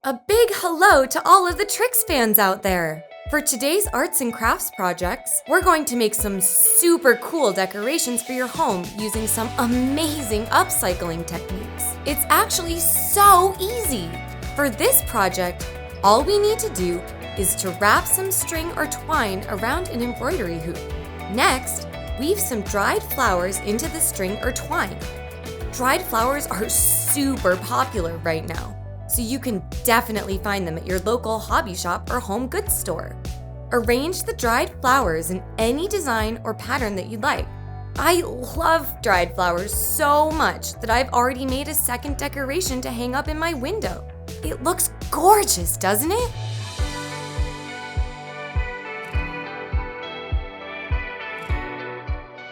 A big hello to all of the Tricks fans out there! For today's arts and crafts projects, we're going to make some super cool decorations for your home using some amazing upcycling techniques. It's actually so easy! For this project, all we need to do is to wrap some string or twine around an embroidery hoop. Next, weave some dried flowers into the string or twine. Dried flowers are super popular right now, so you can definitely find them at your local hobby shop or home goods store. Arrange the dried flowers in any design or pattern that you'd like. I love dried flowers so much that I've already made a second decoration to hang up in my window. It looks gorgeous, doesn't it?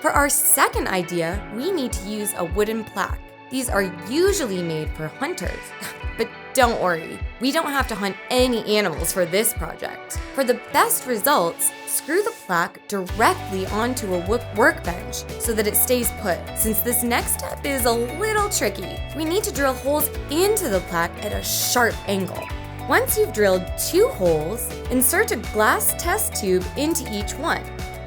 For our second idea, we need to use a wooden plaque. These are usually made for hunters, but don't worry, we don't have to hunt any animals for this project. For the best results, screw the plaque directly onto a workbench so that it stays put. Since this next step is a little tricky, we need to drill holes into the plaque at a sharp angle. Once you've drilled 2 holes, insert a glass test tube into each one.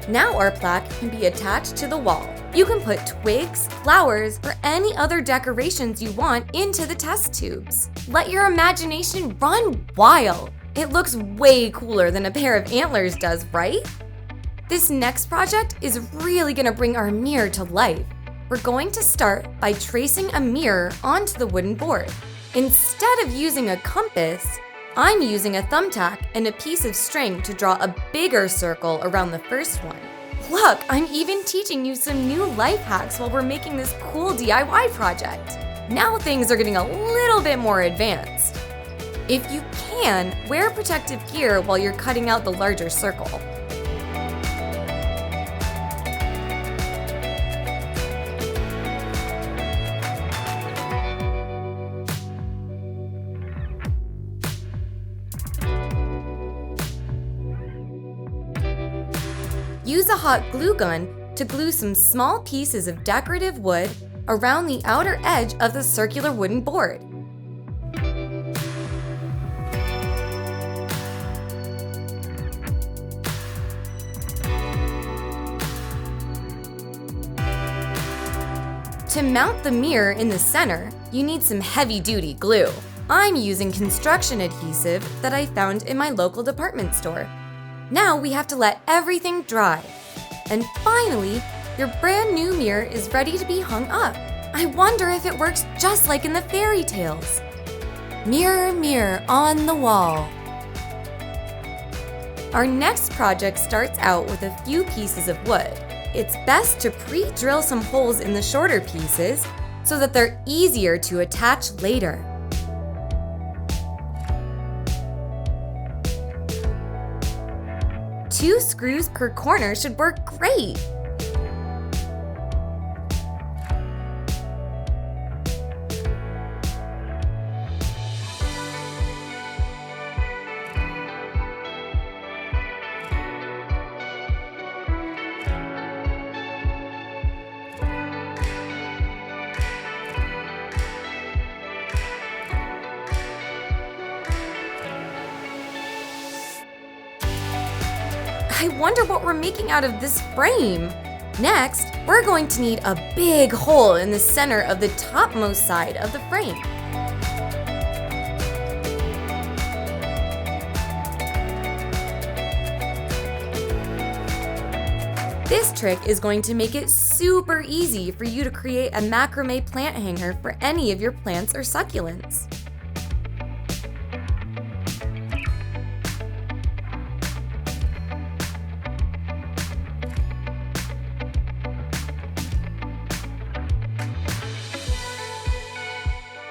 Now our plaque can be attached to the wall. You can put twigs, flowers, or any other decorations you want into the test tubes. Let your imagination run wild. It looks way cooler than a pair of antlers does, right? This next project is really gonna bring our mirror to life. We're going to start by tracing a mirror onto the wooden board. Instead of using a compass, I'm using a thumbtack and a piece of string to draw a bigger circle around the first one. Look, I'm even teaching you some new life hacks while we're making this cool DIY project. Now things are getting a little bit more advanced. If you can, wear protective gear while you're cutting out the larger circle. Use a hot glue gun to glue some small pieces of decorative wood around the outer edge of the circular wooden board. To mount the mirror in the center, you need some heavy-duty glue. I'm using construction adhesive that I found in my local department store. Now we have to let everything dry. And finally, your brand new mirror is ready to be hung up. I wonder if it works just like in the fairy tales. Mirror, mirror on the wall. Our next project starts out with a few pieces of wood. It's best to pre-drill some holes in the shorter pieces so that they're easier to attach later. Two screws per corner should work great. I wonder what we're making out of this frame. Next, we're going to need a big hole in the center of the topmost side of the frame. This trick is going to make it super easy for you to create a macrame plant hanger for any of your plants or succulents.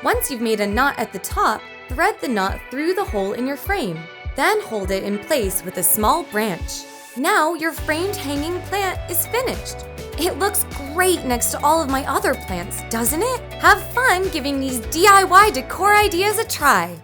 Once you've made a knot at the top, thread the knot through the hole in your frame. Then hold it in place with a small branch. Now your framed hanging plant is finished. It looks great next to all of my other plants, doesn't it? Have fun giving these DIY decor ideas a try.